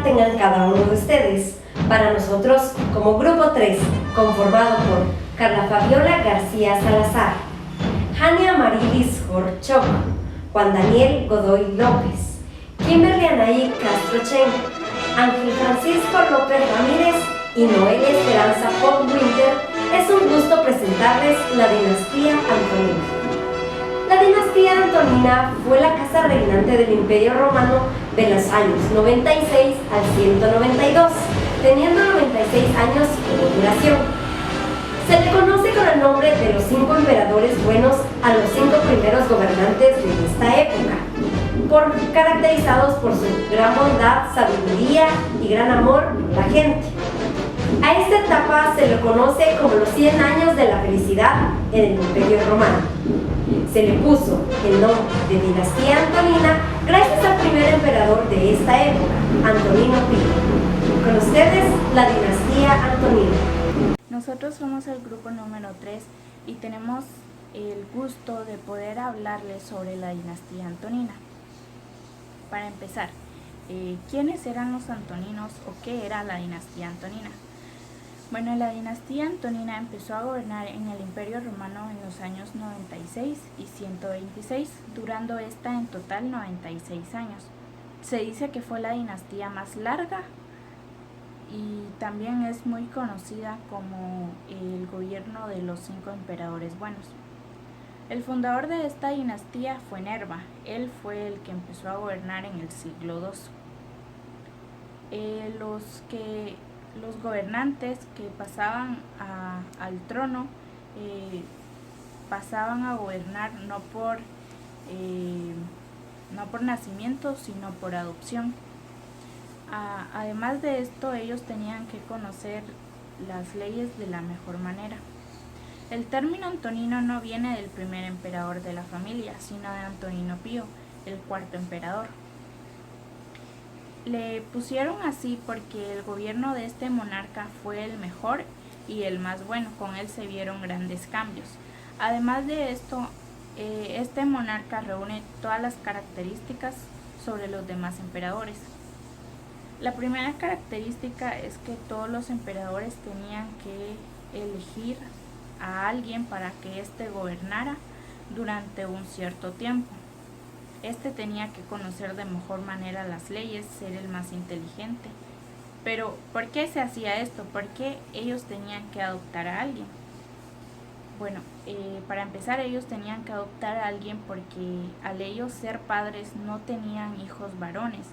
tengan cada uno de ustedes. Para nosotros, como Grupo 3, conformado por Carla Fabiola García Salazar, Jania Marilis Horchoc, Juan Daniel Godoy López, Kimberly Anaí Castro Chen, Ángel Francisco López Ramírez y Noelia Esperanza Pop Winter, es un gusto presentarles la dinastía Antonina. La dinastía Antonina fue la casa reinante del Imperio Romano de los años 96 al 192, teniendo 96 años de duración. Se le conoce con el nombre de los 5 emperadores buenos a los 5 primeros gobernantes de esta época, caracterizados por su gran bondad, sabiduría y gran amor por la gente. A esta etapa se le conoce como los 100 años de la felicidad en el Imperio Romano. Se le puso el nombre de dinastía Antonina gracias al primer emperador de esta época, Antonino Pío. Con ustedes, la dinastía Antonina. Nosotros somos el grupo número 3 y tenemos el gusto de poder hablarles sobre la dinastía Antonina. Para empezar, ¿quiénes eran los antoninos o qué era la dinastía Antonina? Bueno, la dinastía Antonina empezó a gobernar en el Imperio Romano en los años 96 y 126, durando esta en total 96 años. Se dice que fue la dinastía más larga y también es muy conocida como el gobierno de los 5 emperadores buenos. El fundador de esta dinastía fue Nerva. Él fue el que empezó a gobernar en el siglo II. Los gobernantes que pasaban al trono pasaban a gobernar no por nacimiento, sino por adopción. Además de esto, ellos tenían que conocer las leyes de la mejor manera. El término Antonino no viene del primer emperador de la familia, sino de Antonino Pío, el cuarto emperador. Le pusieron así porque el gobierno de este monarca fue el mejor y el más bueno. Con él se vieron grandes cambios. Además de esto, este monarca reúne todas las características sobre los demás emperadores. La primera característica es que todos los emperadores tenían que elegir a alguien para que éste gobernara durante un cierto tiempo. Este tenía que conocer de mejor manera las leyes, ser el más inteligente. Pero, ¿por qué se hacía esto? ¿Por qué ellos tenían que adoptar a alguien? Bueno, para empezar, ellos tenían que adoptar a alguien porque al ellos ser padres no tenían hijos varones.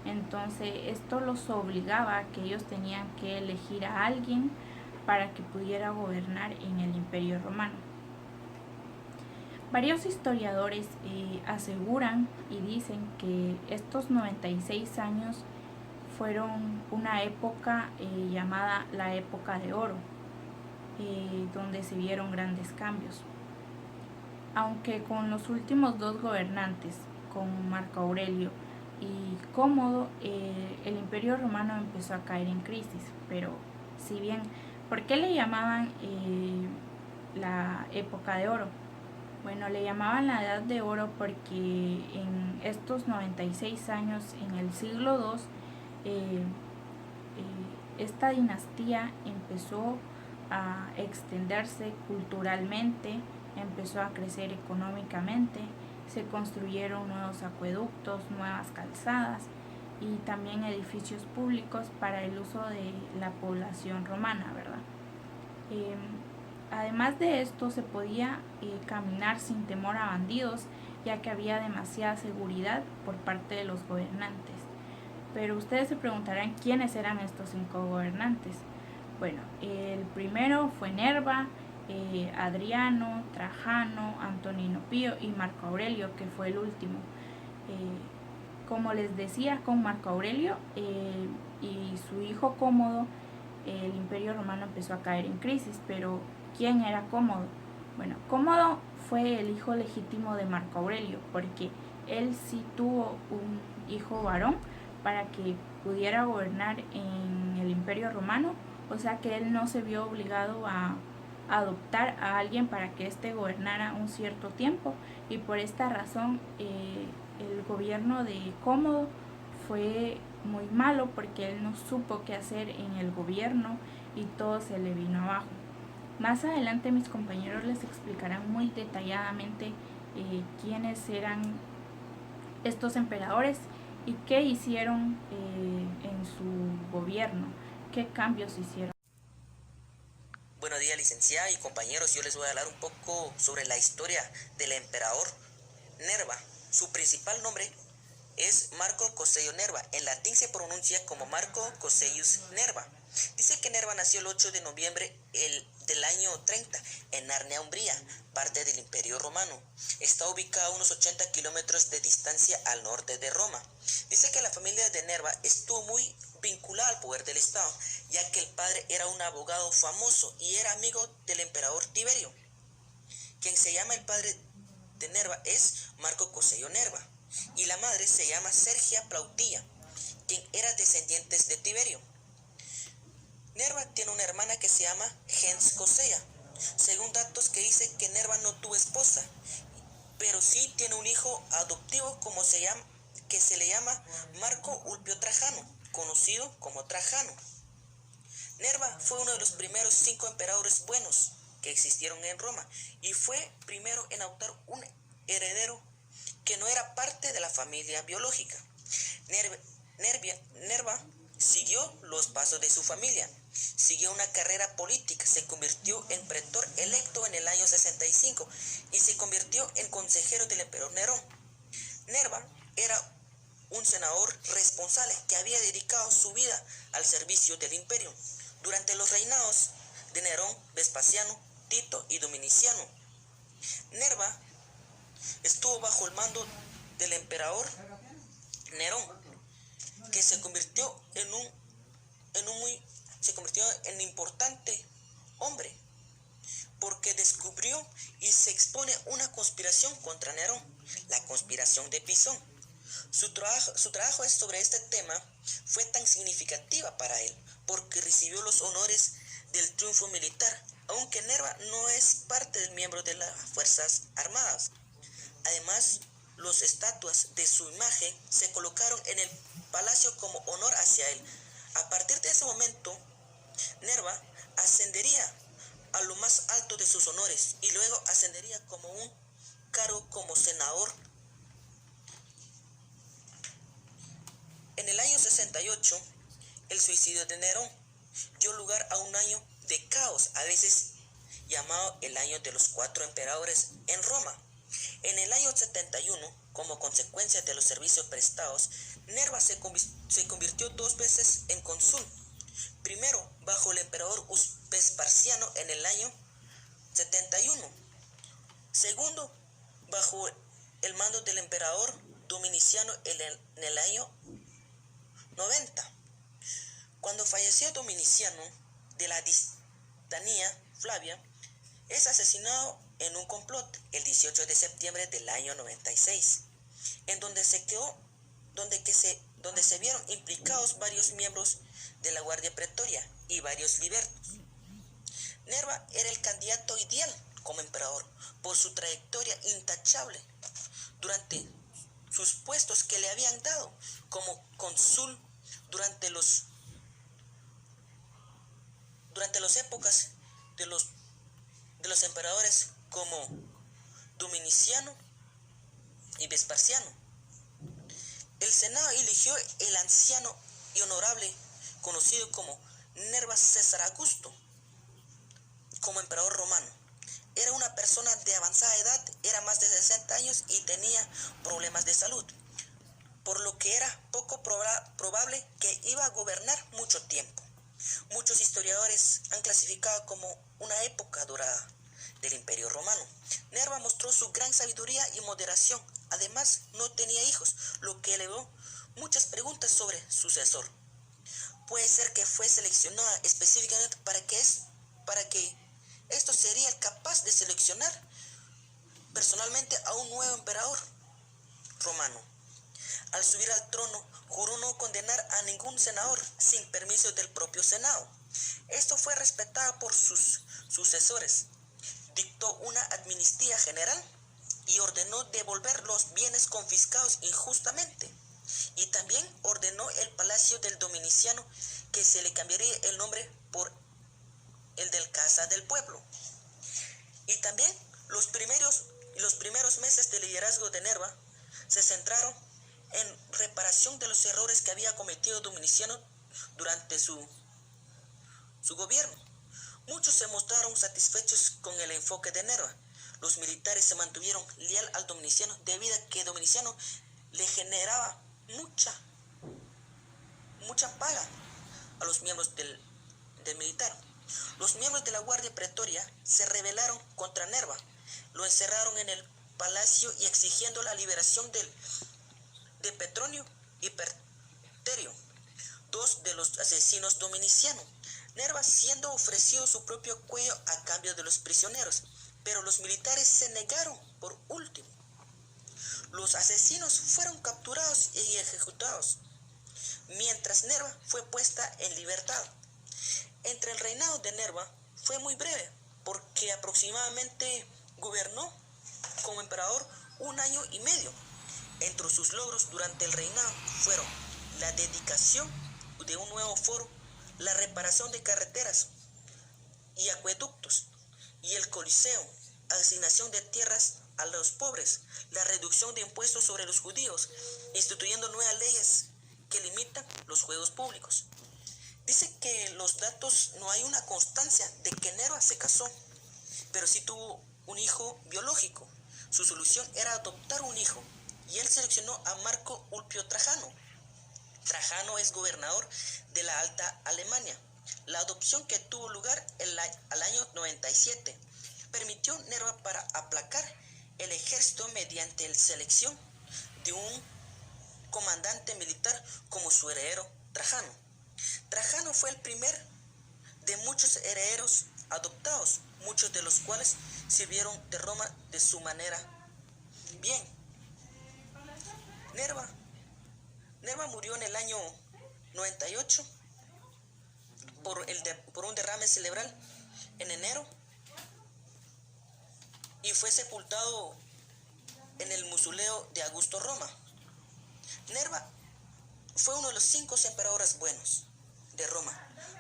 Entonces, esto los obligaba a que ellos tenían que elegir a alguien para que pudiera gobernar en el Imperio Romano. Varios historiadores aseguran y dicen que estos 96 años fueron una época llamada la época de oro, donde se vieron grandes cambios. Aunque con los últimos 2 gobernantes, con Marco Aurelio y Cómodo, el Imperio Romano empezó a caer en crisis. Pero si bien, ¿por qué le llamaban la época de oro? Bueno, le llamaban la Edad de Oro porque en estos 96 años, en el siglo II, esta dinastía empezó a extenderse culturalmente, empezó a crecer económicamente, se construyeron nuevos acueductos, nuevas calzadas y también edificios públicos para el uso de la población romana, ¿verdad? Además de esto, se podía caminar sin temor a bandidos, ya que había demasiada seguridad por parte de los gobernantes. Pero ustedes se preguntarán quiénes eran estos 5 gobernantes. Bueno, el primero fue Nerva, Adriano, Trajano, Antonino Pío y Marco Aurelio, que fue el último. Como les decía, con Marco Aurelio y su hijo Cómodo, el Imperio Romano empezó a caer en crisis. Pero ¿quién era Cómodo? Bueno, Cómodo fue el hijo legítimo de Marco Aurelio, porque él sí tuvo un hijo varón para que pudiera gobernar en el Imperio Romano. O sea que él no se vio obligado a adoptar a alguien para que éste gobernara un cierto tiempo, y por esta razón el gobierno de Cómodo fue muy malo porque él no supo qué hacer en el gobierno y todo se le vino abajo. Más adelante mis compañeros les explicarán muy detalladamente quiénes eran estos emperadores y qué hicieron en su gobierno, qué cambios hicieron. Buenos días, licenciada y compañeros. Yo les voy a hablar un poco sobre la historia del emperador Nerva. Su principal nombre es Marco Cosello Nerva. En latín se pronuncia como Marco Cosseius Nerva. Dice que Nerva nació el 8 de noviembre del año 30 en Narnia, Umbría, parte del Imperio Romano. Está ubicada a unos 80 kilómetros de distancia al norte de Roma. Dice que la familia de Nerva estuvo muy vinculada al poder del Estado, ya que el padre era un abogado famoso y era amigo del emperador Tiberio. Quien se llama el padre de Nerva es Marco Cosello Nerva y la madre se llama Sergia Plautilla, quien era descendiente de Tiberio. Nerva tiene una hermana que se llama Gens Cosella, según datos que dice que Nerva no tuvo esposa, pero sí tiene un hijo adoptivo que se le llama Marco Ulpio Trajano, conocido como Trajano. Nerva fue uno de los primeros 5 emperadores buenos que existieron en Roma y fue primero en adoptar un heredero que no era parte de la familia biológica. Nerva siguió los pasos de su familia, siguió una carrera política, se convirtió en pretor electo en el año 65 y se convirtió en consejero del emperador Nerón. Nerva era un senador responsable que había dedicado su vida al servicio del imperio durante los reinados de Nerón, Vespasiano, Tito y Dominiciano. Nerva estuvo bajo el mando del emperador Nerón, que se convirtió en importante hombre, porque descubrió y se expone una conspiración contra Nerón, la conspiración de Pisón. Su trabajo sobre este tema fue tan significativa para él, porque recibió los honores del triunfo militar, aunque Nerva no es parte del miembro de las Fuerzas Armadas. Además, las estatuas de su imagen se colocaron en el palacio como honor hacia él. A partir de ese momento, Nerva ascendería a lo más alto de sus honores y luego ascendería como un cargo como senador. En el año 68, el suicidio de Nerón dio lugar a un año de caos, a veces llamado el año de los 4 emperadores en Roma. En el año 71, como consecuencia de los servicios prestados, Nerva se convirtió 2 veces en cónsul. Primero, bajo el emperador Vespasiano en el año 71. Segundo, bajo el mando del emperador Dominiciano en el año 90. Cuando falleció Dominiciano de la dinastía Flavia, es asesinado en un complot el 18 de septiembre del año 96, en donde se vieron implicados varios miembros de la Guardia Pretoria y varios libertos. Nerva era el candidato ideal como emperador por su trayectoria intachable durante sus puestos que le habían dado como cónsul durante las épocas de los emperadores como Dominiciano y Vespasiano. El Senado eligió el anciano y honorable conocido como Nerva César Augusto como emperador romano. Era una persona de avanzada edad, era más de 60 años y tenía problemas de salud, por lo que era poco probable que iba a gobernar mucho tiempo. Muchos historiadores han clasificado como una época dorada del Imperio Romano. Nerva mostró su gran sabiduría y moderación. Además, no tenía hijos, lo que elevó muchas preguntas sobre su sucesor. Puede ser que fue seleccionada específicamente para que esto sería el capaz de seleccionar personalmente a un nuevo emperador romano. Al subir al trono, juró no condenar a ningún senador sin permiso del propio Senado. Esto fue respetado por sus sucesores. Dictó una amnistía general y ordenó devolver los bienes confiscados injustamente y también ordenó el palacio del Dominiciano que se le cambiaría el nombre por el del Casa del Pueblo. Y también los primeros meses de liderazgo de Nerva se centraron en reparación de los errores que había cometido Dominiciano durante su gobierno. Muchos se mostraron satisfechos con el enfoque de Nerva. Los militares se mantuvieron leal al Dominiciano debido a que Dominiciano le generaba mucha paga a los miembros del militar. Los miembros de la Guardia Pretoria se rebelaron contra Nerva, lo encerraron en el palacio y exigiendo la liberación de Petronio y Perterio, dos de los asesinos dominicianos. Nerva siendo ofrecido su propio cuello a cambio de los prisioneros, pero los militares se negaron por último. Los asesinos fueron capturados y ejecutados, mientras Nerva fue puesta en libertad. Entre el reinado de Nerva fue muy breve, porque aproximadamente gobernó como emperador 1 año y medio. Entre sus logros durante el reinado fueron la dedicación de un nuevo foro, la reparación de carreteras y acueductos y el Coliseo, asignación de tierras a los pobres, la reducción de impuestos sobre los judíos, instituyendo nuevas leyes que limitan los juegos públicos. Dice que los datos no hay una constancia de que Nerva se casó, pero sí tuvo un hijo biológico. Su solución era adoptar un hijo y él seleccionó a Marco Ulpio Trajano. Trajano es gobernador de la Alta Alemania. La adopción que tuvo lugar al año 97 permitió Nerva para aplacar el ejército mediante la selección de un comandante militar como su heredero Trajano. Trajano fue el primer de muchos herederos adoptados, muchos de los cuales sirvieron de Roma de su manera. Bien, Nerva murió en el año 98 por un derrame cerebral en enero y fue sepultado en el mausoleo de Augusto Roma. Nerva fue uno de los 5 emperadores buenos de Roma.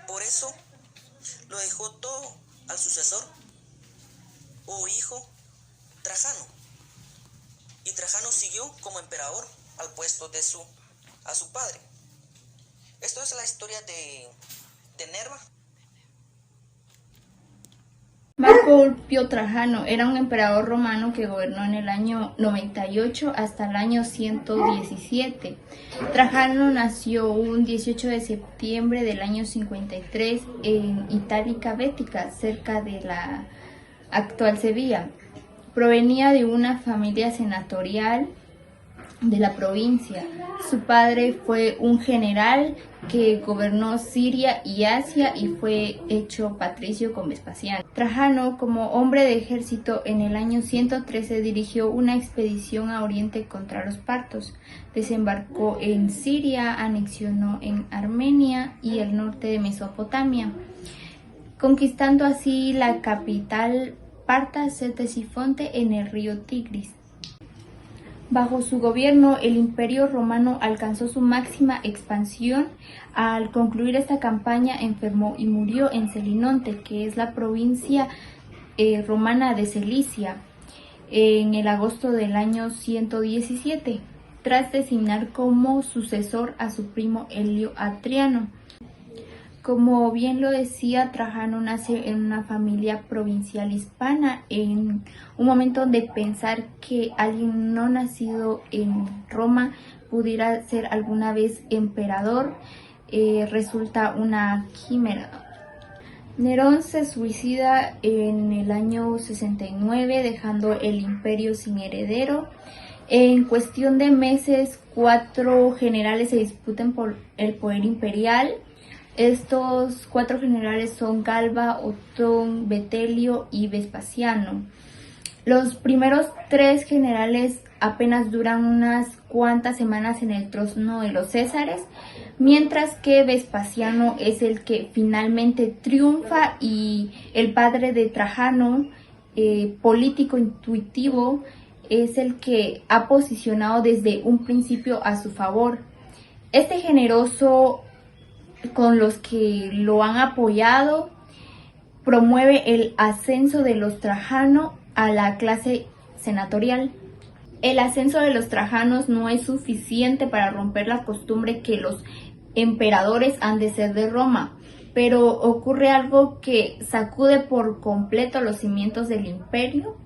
Por eso lo dejó todo al sucesor o hijo Trajano. Y Trajano siguió como emperador al puesto de su padre. Esto es la historia de Nerva. Marco Ulpio Trajano era un emperador romano que gobernó en el año 98 hasta el año 117. Trajano nació un 18 de septiembre del año 53 en Itálica Bética, cerca de la actual Sevilla. Provenía de una familia senatorial de la provincia. Su padre fue un general que gobernó Siria y Asia y fue hecho patricio con Vespasiano. Trajano, como hombre de ejército, en el año 113 dirigió una expedición a Oriente contra los partos. Desembarcó en Siria, anexionó en Armenia y el norte de Mesopotamia, conquistando así la capital Parta Ctesifonte en el río Tigris. Bajo su gobierno, el Imperio Romano alcanzó su máxima expansión. Al concluir esta campaña, enfermó y murió en Selinonte, que es la provincia romana de Cilicia, en el agosto del año 117, tras designar como sucesor a su primo Helio Adriano. Como bien lo decía, Trajano nace en una familia provincial hispana, en un momento de pensar que alguien no nacido en Roma pudiera ser alguna vez emperador, resulta una quimera. Nerón se suicida en el año 69, dejando el imperio sin heredero. En cuestión de meses, 4 generales se disputan por el poder imperial. Estos 4 generales son Galba, Otón, Betelio y Vespasiano. Los primeros 3 generales apenas duran unas cuantas semanas en el trono de los Césares, mientras que Vespasiano es el que finalmente triunfa y el padre de Trajano, político intuitivo, es el que ha posicionado desde un principio a su favor. Este generoso, con los que lo han apoyado, promueve el ascenso de los Trajano a la clase senatorial. El ascenso de los Trajanos no es suficiente para romper la costumbre que los emperadores han de ser de Roma, pero ocurre algo que sacude por completo los cimientos del imperio,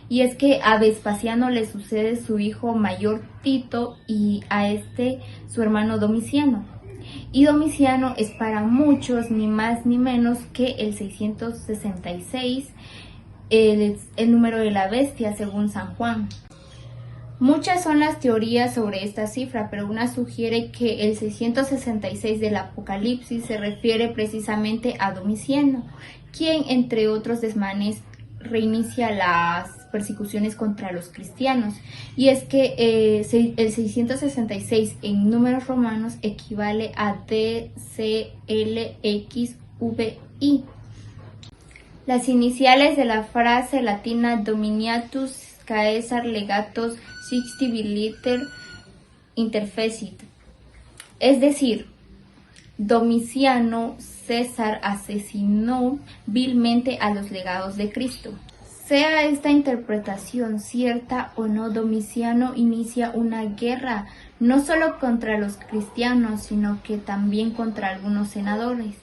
y es que a Vespasiano le sucede su hijo mayor Tito y a este su hermano Domiciano. Y Domiciano es para muchos ni más ni menos que el 666, el número de la bestia según San Juan. Muchas son las teorías sobre esta cifra, pero una sugiere que el 666 del Apocalipsis se refiere precisamente a Domiciano, quien entre otros desmanes reinicia las persecuciones contra los cristianos. Y es que el 666 en números romanos equivale a DCLXVI. Las iniciales de la frase latina Dominiatus Caesar Legatus Sixti Biliter Interfecit, es decir, Domiciano César asesinó vilmente a los legados de Cristo. Sea esta interpretación cierta o no, Domiciano inicia una guerra no solo contra los cristianos, sino que también contra algunos senadores.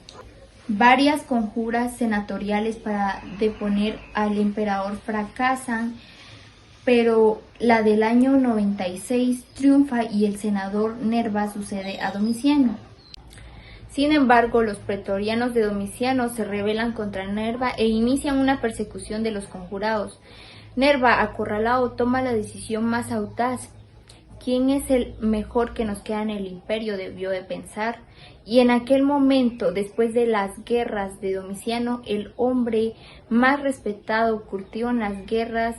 Varias conjuras senatoriales para deponer al emperador fracasan, pero la del año 96 triunfa y el senador Nerva sucede a Domiciano. Sin embargo, los pretorianos de Domiciano se rebelan contra Nerva e inician una persecución de los conjurados. Nerva, acorralado, toma la decisión más audaz. ¿Quién es el mejor que nos queda en el imperio?, debió de pensar. Y en aquel momento, después de las guerras de Domiciano, el hombre más respetado, curtido en las guerras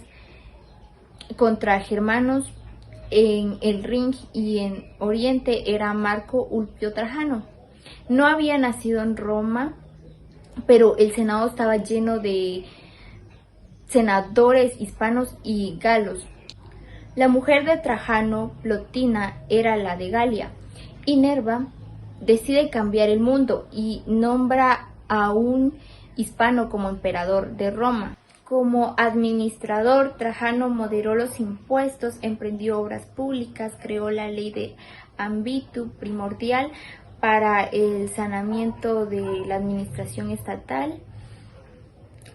contra germanos en el Ring y en Oriente, era Marco Ulpio Trajano. No había nacido en Roma, pero el Senado estaba lleno de senadores hispanos y galos. La mujer de Trajano, Plotina, era la de Galia, y Nerva decide cambiar el mundo y nombra a un hispano como emperador de Roma. Como administrador, Trajano moderó los impuestos, emprendió obras públicas, creó la ley de ambitu primordial para el saneamiento de la administración estatal,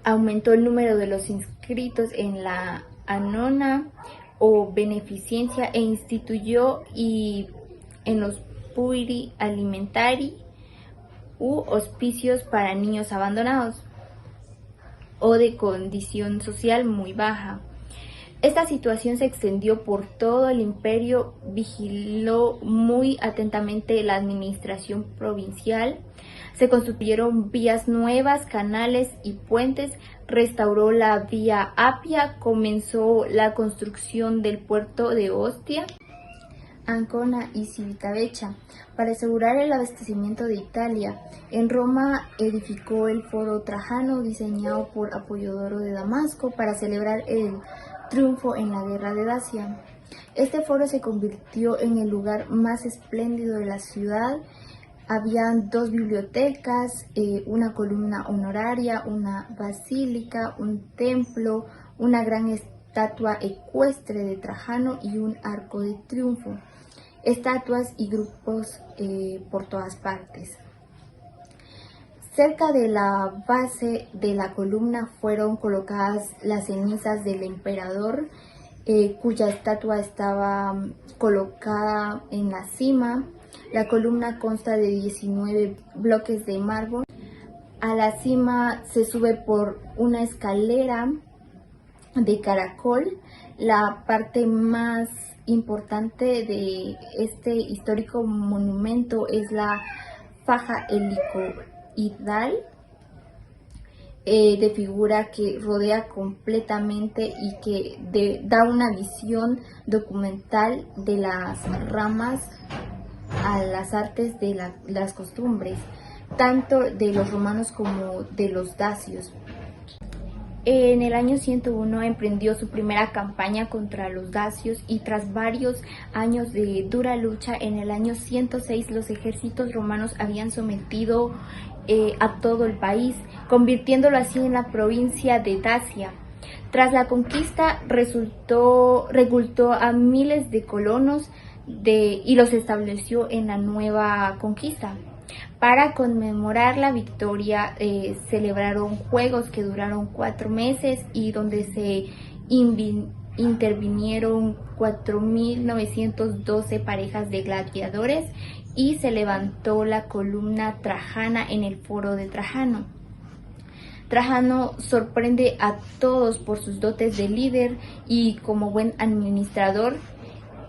aumentó el número de los inscritos en la anona o beneficencia e instituyó en los pueri alimentari u hospicios para niños abandonados o de condición social muy baja. Esta situación se extendió por todo el imperio, vigiló muy atentamente la administración provincial, se construyeron vías nuevas, canales y puentes, restauró la vía Apia, comenzó la construcción del puerto de Ostia, Ancona y Civitavecchia para asegurar el abastecimiento de Italia. En Roma edificó el Foro Trajano, diseñado por Apollodoro de Damasco para celebrar el triunfo en la guerra de Dacia. Este foro se convirtió en el lugar más espléndido de la ciudad. Habían 2 bibliotecas, una columna honoraria, una basílica, un templo, una gran estatua ecuestre de Trajano y un arco de triunfo. Estatuas y grupos por todas partes. Cerca de la base de la columna fueron colocadas las cenizas del emperador, cuya estatua estaba colocada en la cima. La columna consta de 19 bloques de mármol. A la cima se sube por una escalera de caracol. La parte más importante de este histórico monumento es la faja helicoidal de figura que rodea completamente y que da una visión documental de las ramas a las artes de las costumbres, tanto de los romanos como de los dacios. En el año 101 emprendió su primera campaña contra los dacios y tras varios años de dura lucha, en el año 106 los ejércitos romanos habían sometido a todo el país, convirtiéndolo así en la provincia de Dacia. Tras la conquista reclutó a miles de colonos y los estableció en la nueva conquista. Para conmemorar la victoria, celebraron juegos que duraron 4 meses y donde se intervinieron 4.912 parejas de gladiadores y se levantó la columna trajana en el foro de Trajano. Trajano sorprende a todos por sus dotes de líder y como buen administrador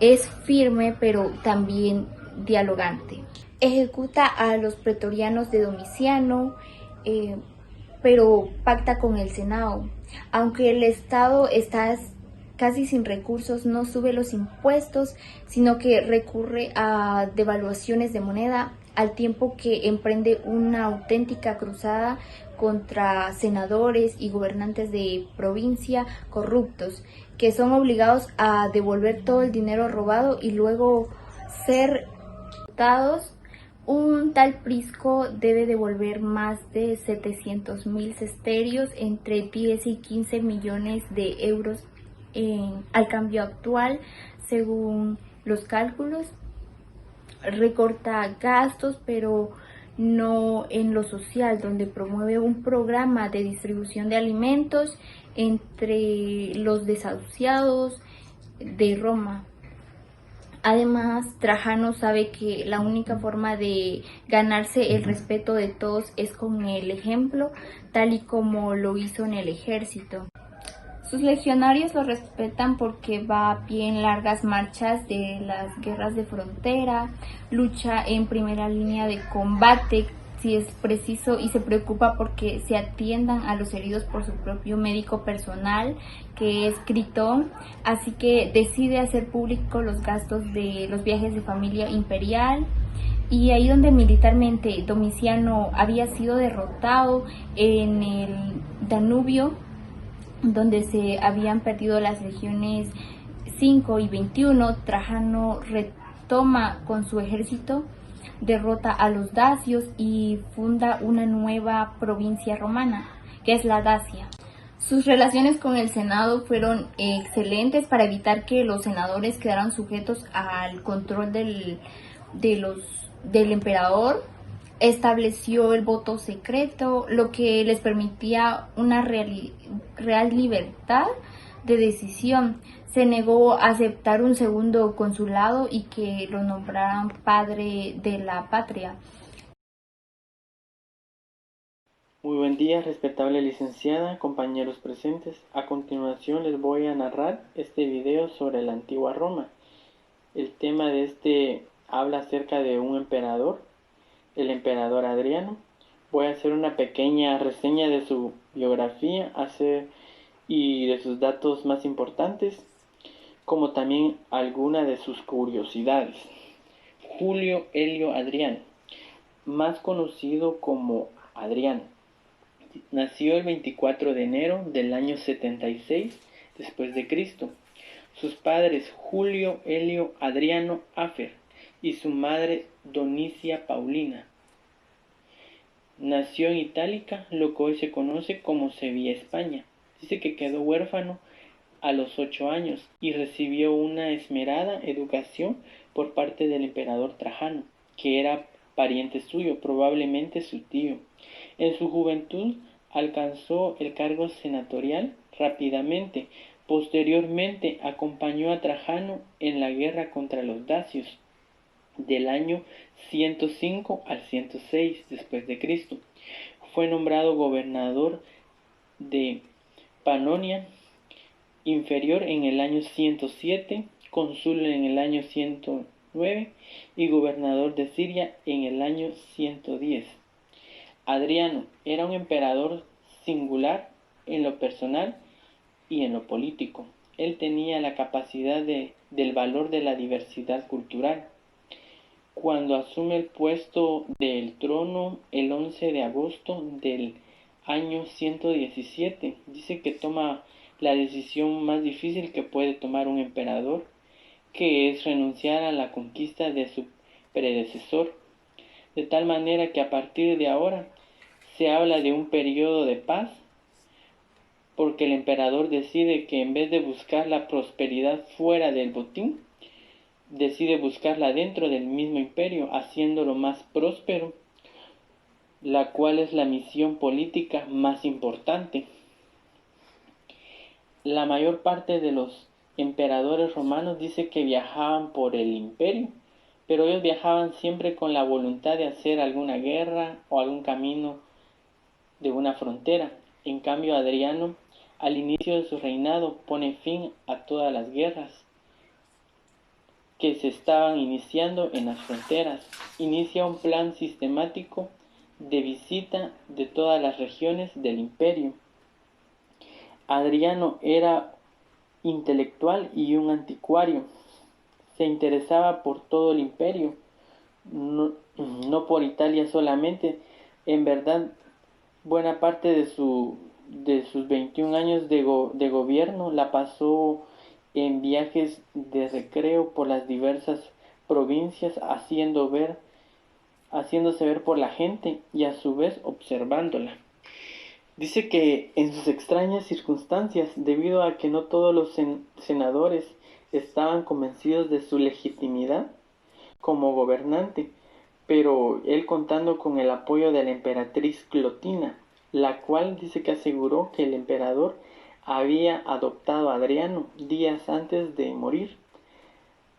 es firme pero también dialogante. Ejecuta a los pretorianos de Domiciano, pero pacta con el Senado. Aunque el Estado está casi sin recursos, no sube los impuestos, sino que recurre a devaluaciones de moneda, al tiempo que emprende una auténtica cruzada contra senadores y gobernantes de provincia corruptos, que son obligados a devolver todo el dinero robado y luego ser tributados. Un tal Prisco debe devolver más de 700.000 sesterios, entre 10 y 15 millones de euros al cambio actual, según los cálculos. Recorta gastos, pero no en lo social, donde promueve un programa de distribución de alimentos entre los desahuciados de Roma. Además, Trajano sabe que la única forma de ganarse el respeto de todos es con el ejemplo, tal y como lo hizo en el ejército. Sus legionarios lo respetan porque va a pie en largas marchas de las guerras de frontera, lucha en primera línea de combate si es preciso y se preocupa porque se atiendan a los heridos por su propio médico personal, que es Critón, así que decide hacer público los gastos de los viajes de familia imperial. Y ahí donde militarmente Domiciano había sido derrotado en el Danubio, donde se habían perdido las legiones 5 y 21, Trajano retoma con su ejército, derrota a los dacios y funda una nueva provincia romana, que es la Dacia. Sus relaciones con el Senado fueron excelentes para evitar que los senadores quedaran sujetos al control del emperador. Estableció el voto secreto, lo que les permitía una real libertad de decisión. Se negó a aceptar un segundo consulado y que lo nombraran padre de la patria. Muy buen día, respetable licenciada, compañeros presentes. A continuación les voy a narrar este video sobre la antigua Roma. El tema de este habla acerca de un emperador, el emperador Adriano. Voy a hacer una pequeña reseña de su biografía y de sus datos más importantes, como también alguna de sus curiosidades. Julio Helio Adriano, más conocido como Adriano, nació el 24 de enero del año 76 después de Cristo. Sus padres Julio Helio Adriano Afer y su madre Donicia Paulina. Nació en Itálica, lo que hoy se conoce como Sevilla, España. Dice que quedó huérfano a los 8 años y recibió una esmerada educación por parte del emperador Trajano, que era pariente suyo, probablemente su tío. En su juventud alcanzó el cargo senatorial rápidamente. Posteriormente acompañó a Trajano en la guerra contra los dacios del año 105 al 106 después de Cristo. Fue nombrado gobernador de Panonia Inferior en el año 107, cónsul en el año 109 y gobernador de Siria en el año 110. Adriano era un emperador singular en lo personal y en lo político. Él tenía la capacidad del valor de la diversidad cultural. Cuando asume el puesto del trono el 11 de agosto del año 117. Dice que toma la decisión más difícil que puede tomar un emperador, que es renunciar a la conquista de su predecesor, de tal manera que a partir de ahora se habla de un periodo de paz, porque el emperador decide que en vez de buscar la prosperidad fuera del botín, decide buscarla dentro del mismo imperio, haciéndolo más próspero, la cual es la misión política más importante. La mayor parte de los emperadores romanos dice que viajaban por el imperio, pero ellos viajaban siempre con la voluntad de hacer alguna guerra o algún camino de una frontera. En cambio, Adriano, al inicio de su reinado, pone fin a todas las guerras que se estaban iniciando en las fronteras. Inicia un plan sistemático de visita de todas las regiones del imperio. Adriano era intelectual y un anticuario. Se interesaba por todo el imperio, no por Italia solamente. En verdad, buena parte de sus 21 años de gobierno la pasó en viajes de recreo por las diversas provincias, haciéndose ver por la gente y a su vez observándola. Dice que en sus extrañas circunstancias, debido a que no todos los senadores estaban convencidos de su legitimidad como gobernante, pero él contando con el apoyo de la emperatriz Clotina, la cual dice que aseguró que el emperador había adoptado a Adriano días antes de morir.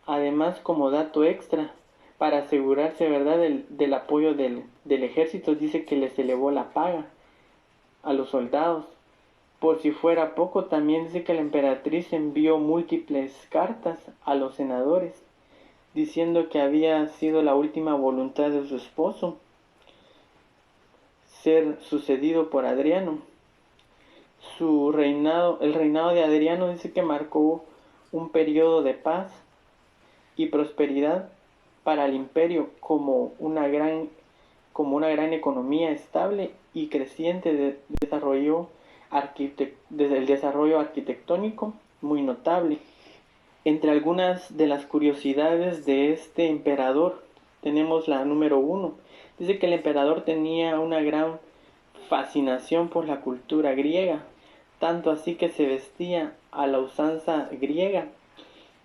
Además, como dato extra, para asegurarse verdad del apoyo del ejército, dice que les elevó la paga a los soldados. Por si fuera poco, también dice que la emperatriz envió múltiples cartas a los senadores, diciendo que había sido la última voluntad de su esposo ser sucedido por Adriano. El reinado de Adriano dice que marcó un periodo de paz y prosperidad para el imperio, como una gran economía estable y creciente desde el desarrollo arquitectónico muy notable. Entre algunas de las curiosidades de este emperador tenemos la número 1. Dice que el emperador tenía una gran fascinación por la cultura griega, tanto así que se vestía a la usanza griega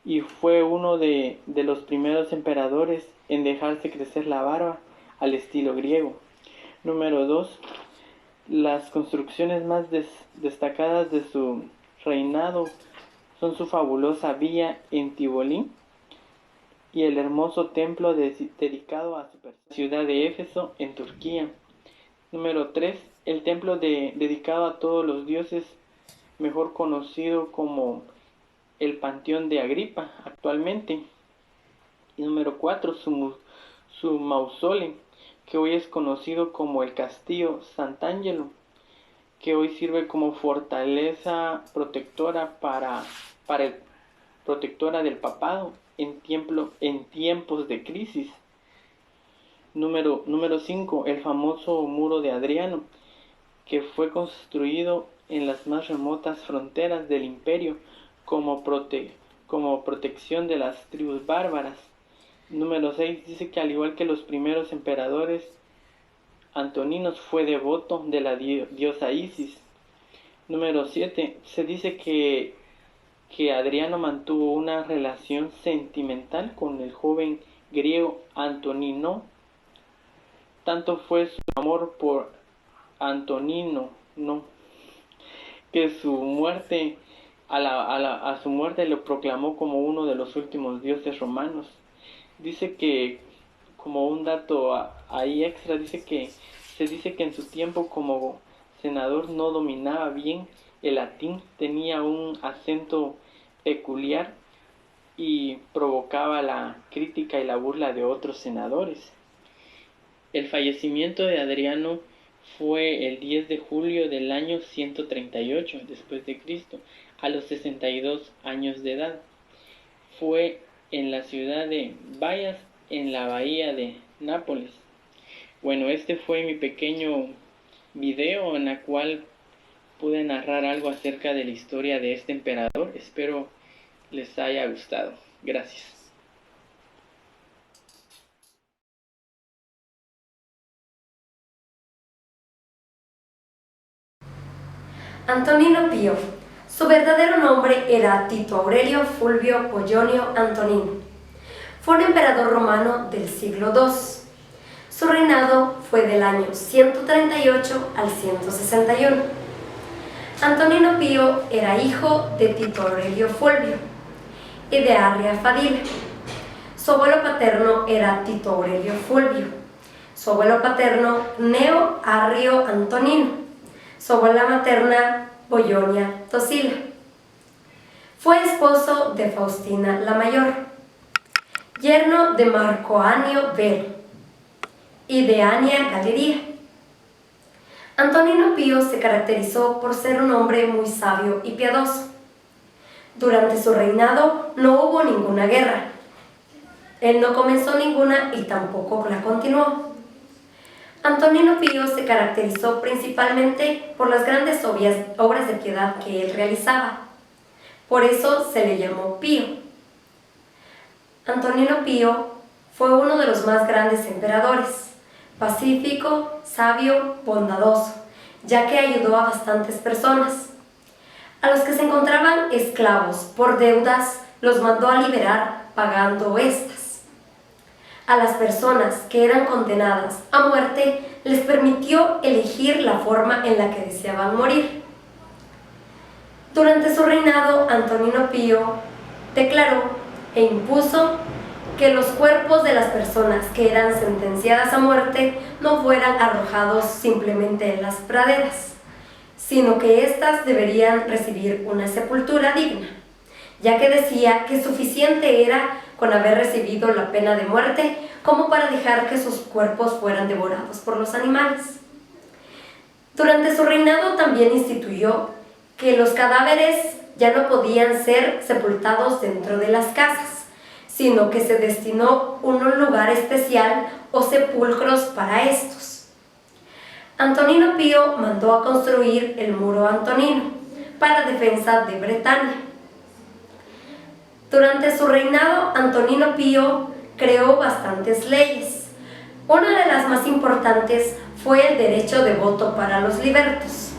y fue uno de los primeros emperadores en dejarse crecer la barba al estilo griego. Número 2. Las construcciones más destacadas de su reinado son su fabulosa villa en Tivoli y el hermoso templo dedicado a su ciudad de Éfeso en Turquía. Número 3. El templo dedicado a todos los dioses, mejor conocido como el Panteón de Agripa actualmente. Y número 4. Su mausoleo, que hoy es conocido como el Castillo Sant'Angelo, que hoy sirve como fortaleza protectora protectora del papado en tiempos de crisis. Número 5. El famoso muro de Adriano, que fue construido en las más remotas fronteras del imperio como protección de las tribus bárbaras. Número 6. Dice que al igual que los primeros emperadores, Antoninos fue devoto de la diosa Isis. Número 7. Se dice que Adriano mantuvo una relación sentimental con el joven griego Antonino. Tanto fue su amor por Antonino, que a su muerte lo proclamó como uno de los últimos dioses romanos. Dice que, como un dato ahí extra, se dice que en su tiempo como senador no dominaba bien el latín, tenía un acento peculiar y provocaba la crítica y la burla de otros senadores. El fallecimiento de Adriano fue el 10 de julio del año 138 después de Cristo, a los 62 años de edad. Fue en la ciudad de Bayas, en la bahía de Nápoles. Bueno, este fue mi pequeño video en la cual pude narrar algo acerca de la historia de este emperador. Espero les haya gustado. Gracias. Antonino Pío. Su verdadero nombre era Tito Aurelio Fulvio Pollonio Antonino. Fue un emperador romano del siglo II. Su reinado fue del año 138 al 161. Antonino Pío era hijo de Tito Aurelio Fulvio y de Arria Fadila. Su abuelo paterno era Tito Aurelio Fulvio. Su abuelo paterno, Gneo Arrio Antonino. Su abuela materna, Bollonia Tosila. Fue esposo de Faustina la Mayor, yerno de Marco Annio Vero y de Ania Galeria. Antonino Pío se caracterizó por ser un hombre muy sabio y piadoso. Durante su reinado no hubo ninguna guerra. Él no comenzó ninguna y tampoco la continuó. Antonino Pío se caracterizó principalmente por las grandes obras de piedad que él realizaba. Por eso se le llamó Pío. Antonino Pío fue uno de los más grandes emperadores, pacífico, sabio, bondadoso, ya que ayudó a bastantes personas. A los que se encontraban esclavos por deudas, los mandó a liberar pagando estas. A las personas que eran condenadas a muerte, les permitió elegir la forma en la que deseaban morir. Durante su reinado, Antonino Pío declaró e impuso que los cuerpos de las personas que eran sentenciadas a muerte no fueran arrojados simplemente en las praderas, sino que éstas deberían recibir una sepultura digna, ya que decía que suficiente era con haber recibido la pena de muerte como para dejar que sus cuerpos fueran devorados por los animales. Durante su reinado también instituyó que los cadáveres ya no podían ser sepultados dentro de las casas, sino que se destinó un lugar especial o sepulcros para estos. Antonino Pío mandó a construir el muro Antonino para defensa de Bretaña. Durante su reinado, Antonino Pío creó bastantes leyes. Una de las más importantes fue el derecho de voto para los libertos.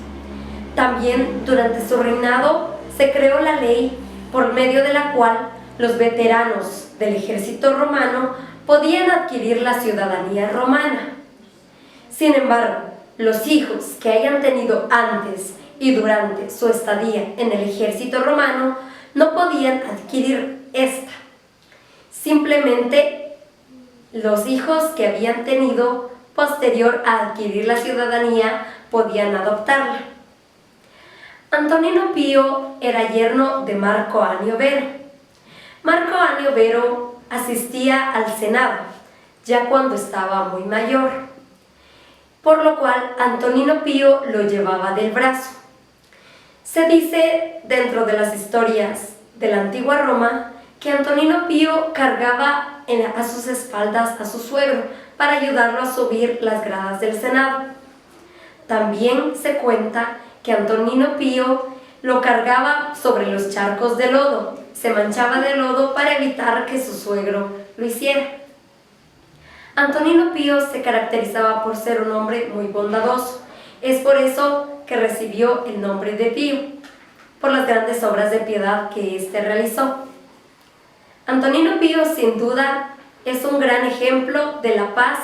También durante su reinado se creó la ley por medio de la cual los veteranos del ejército romano podían adquirir la ciudadanía romana. Sin embargo, los hijos que hayan tenido antes y durante su estadía en el ejército romano no podían adquirir esta. Simplemente los hijos que habían tenido posterior a adquirir la ciudadanía podían adoptarla. Antonino Pío era yerno de Marco Annio Vero. Marco Annio Vero asistía al Senado, ya cuando estaba muy mayor, por lo cual Antonino Pío lo llevaba del brazo. Se dice dentro de las historias de la antigua Roma que Antonino Pío cargaba a sus espaldas a su suegro para ayudarlo a subir las gradas del Senado. También se cuenta que Antonino Pío lo cargaba sobre los charcos de lodo, se manchaba de lodo para evitar que su suegro lo hiciera. Antonino Pío se caracterizaba por ser un hombre muy bondadoso. Es por eso que recibió el nombre de Pío, por las grandes obras de piedad que éste realizó. Antonino Pío, sin duda, es un gran ejemplo de la paz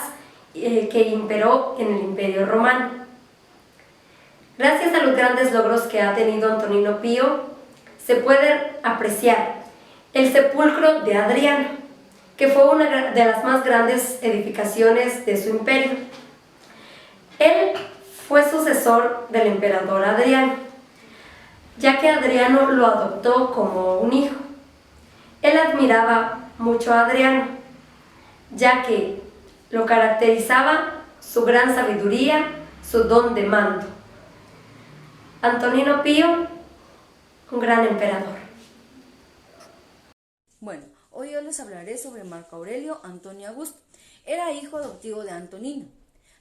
que imperó en el Imperio Romano. Gracias a los grandes logros que ha tenido Antonino Pío, se puede apreciar el sepulcro de Adriano, que fue una de las más grandes edificaciones de su imperio. Él fue sucesor del emperador Adriano, ya que Adriano lo adoptó como un hijo. Él admiraba mucho a Adriano, ya que lo caracterizaba su gran sabiduría, su don de mando. Antonino Pío, un gran emperador. Bueno, hoy yo les hablaré sobre Marco Aurelio Antonio Augusto. Era hijo adoptivo de Antonino.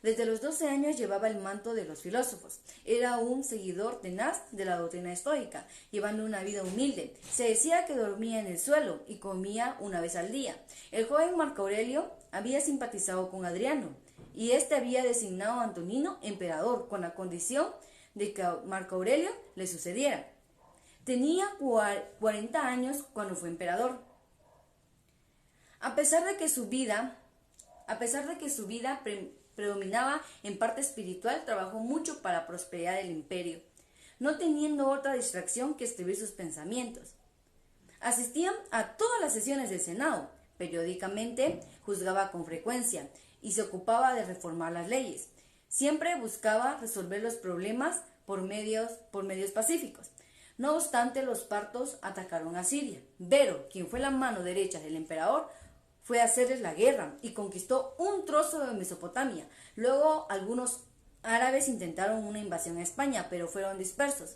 Desde los 12 años llevaba el manto de los filósofos. Era un seguidor tenaz de la doctrina estoica, llevando una vida humilde. Se decía que dormía en el suelo y comía una vez al día. El joven Marco Aurelio había simpatizado con Adriano y este había designado a Antonino emperador con la condición de que Marco Aurelio le sucediera. Tenía 40 años cuando fue emperador. A pesar de que su vida predominaba en parte espiritual, trabajó mucho para la prosperidad del imperio, no teniendo otra distracción que escribir sus pensamientos. Asistía a todas las sesiones del Senado, periódicamente juzgaba con frecuencia y se ocupaba de reformar las leyes. Siempre buscaba resolver los problemas por medios pacíficos. No obstante, los partos atacaron a Siria. Vero, quien fue la mano derecha del emperador, fue a hacerles la guerra y conquistó un trozo de Mesopotamia. Luego algunos árabes intentaron una invasión a España, pero fueron dispersos.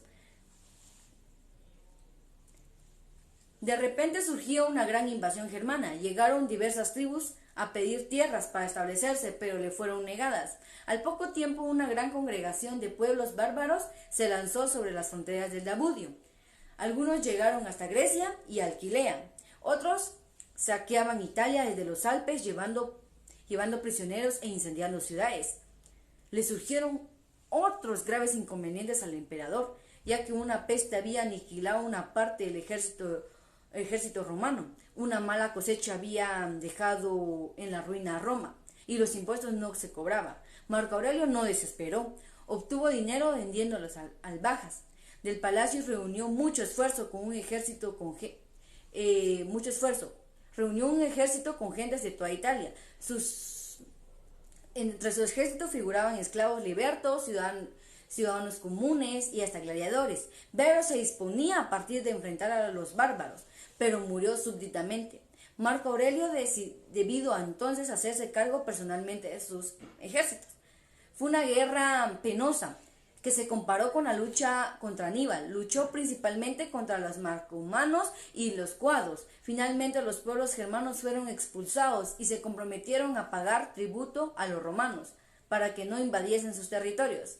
De repente surgió una gran invasión germana. Llegaron diversas tribus a pedir tierras para establecerse, pero le fueron negadas. Al poco tiempo, una gran congregación de pueblos bárbaros se lanzó sobre las fronteras del Dabudio. Algunos llegaron hasta Grecia y Alquilea. Otros saqueaban Italia desde los Alpes, llevando prisioneros e incendiando ciudades. Le surgieron otros graves inconvenientes al emperador, ya que una peste había aniquilado una parte del ejército romano. Una mala cosecha había dejado en la ruina a Roma y los impuestos no se cobraban. Marco Aurelio no desesperó, obtuvo dinero vendiendo las albahajas. Del palacio reunió mucho esfuerzo con un ejército Reunió un ejército con gentes de toda Italia. Entre su ejército figuraban esclavos libertos, ciudadanos comunes y hasta gladiadores. Vero se disponía a partir de enfrentar a los bárbaros, pero murió súbitamente. Marco Aurelio debido a entonces hacerse cargo personalmente de sus ejércitos. Fue una guerra penosa que se comparó con la lucha contra Aníbal. Luchó principalmente contra los marcomanos y los cuados. Finalmente los pueblos germanos fueron expulsados y se comprometieron a pagar tributo a los romanos para que no invadiesen sus territorios.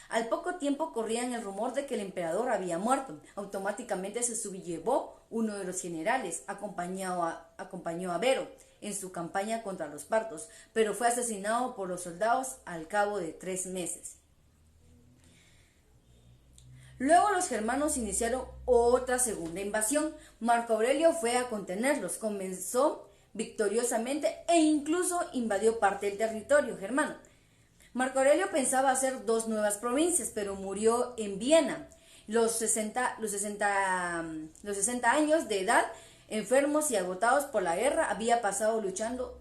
Al poco tiempo corrían el rumor de que el emperador había muerto. Automáticamente se sublevó uno de los generales, acompañó a Vero en su campaña contra los partos, pero fue asesinado por los soldados al cabo de 3 meses. Luego los germanos iniciaron otra segunda invasión. Marco Aurelio fue a contenerlos, comenzó victoriosamente e incluso invadió parte del territorio germano. Marco Aurelio pensaba hacer 2 nuevas provincias, pero murió en Viena. Los 60 años de edad, enfermos y agotados por la guerra, había pasado luchando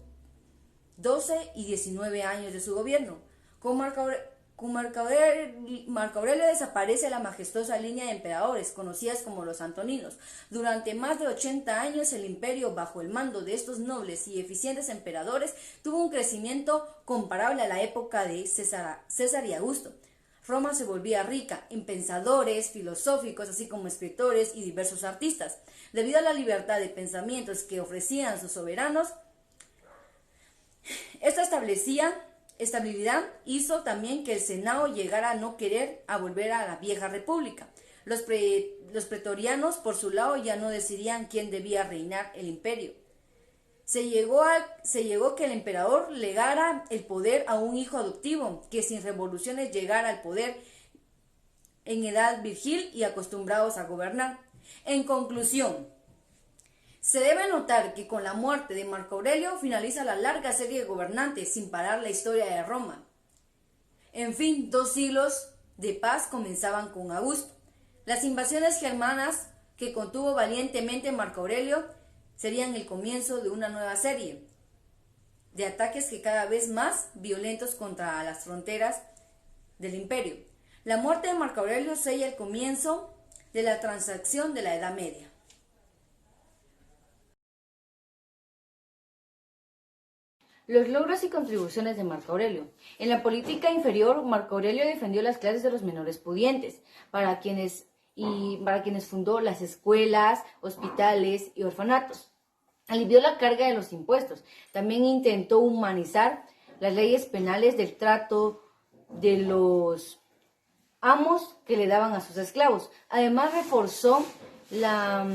12 y 19 años de su gobierno. Con Marco Aurelio desaparece la majestuosa línea de emperadores, conocidas como los Antoninos. Durante más de 80 años, el imperio, bajo el mando de estos nobles y eficientes emperadores, tuvo un crecimiento comparable a la época de César y Augusto. Roma se volvía rica en pensadores, filosóficos, así como escritores y diversos artistas. Debido a la libertad de pensamientos que ofrecían sus soberanos, esta estabilidad hizo también que el Senado llegara a no querer volver a la vieja república. Los pretorianos, por su lado, ya no decidían quién debía reinar el imperio. Se llegó que el emperador legara el poder a un hijo adoptivo, que sin revoluciones llegara al poder en edad virgil y acostumbrados a gobernar. En conclusión, se debe notar que con la muerte de Marco Aurelio finaliza la larga serie de gobernantes sin parar la historia de Roma. En fin, 2 siglos de paz comenzaban con Augusto. Las invasiones germanas que contuvo valientemente Marco Aurelio serían el comienzo de una nueva serie de ataques que cada vez más violentos contra las fronteras del imperio. La muerte de Marco Aurelio sella el comienzo de la transición de la Edad Media. Los logros y contribuciones de Marco Aurelio. En la política inferior, Marco Aurelio defendió las clases de los menores pudientes, para quienes fundó las escuelas, hospitales y orfanatos. Alivió la carga de los impuestos. También intentó humanizar las leyes penales del trato de los amos que le daban a sus esclavos. Además, reforzó la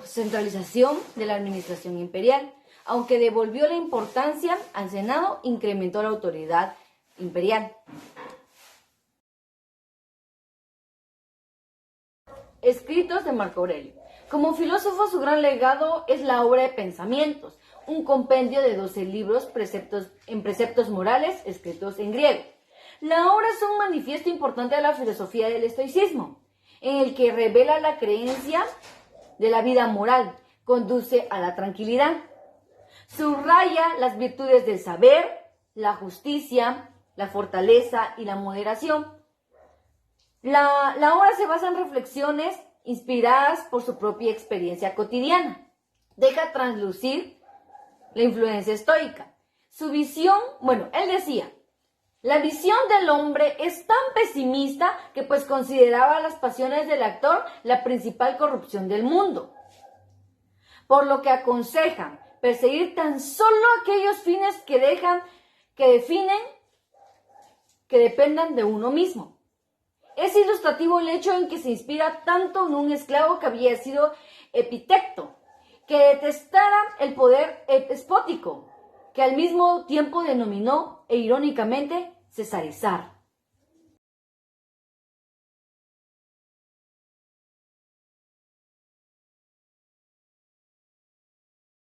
centralización de la administración imperial. Aunque devolvió la importancia al Senado, incrementó la autoridad imperial. Escritos de Marco Aurelio. Como filósofo, su gran legado es la obra de Pensamientos, un compendio de 12 libros en preceptos morales escritos en griego. La obra es un manifiesto importante de la filosofía del estoicismo, en el que revela la creencia de la vida moral, conduce a la tranquilidad. Subraya las virtudes del saber, la justicia, la fortaleza y la moderación. La obra se basa en reflexiones inspiradas por su propia experiencia cotidiana. Deja traslucir la influencia estoica. Su visión, él decía, la visión del hombre es tan pesimista que pues consideraba las pasiones del actor la principal corrupción del mundo. Por lo que aconseja perseguir tan solo aquellos fines que dependan de uno mismo. Es ilustrativo el hecho en que se inspira tanto en un esclavo que había sido Epicteto, que detestara el poder despótico, que al mismo tiempo denominó, e irónicamente, cesarizar.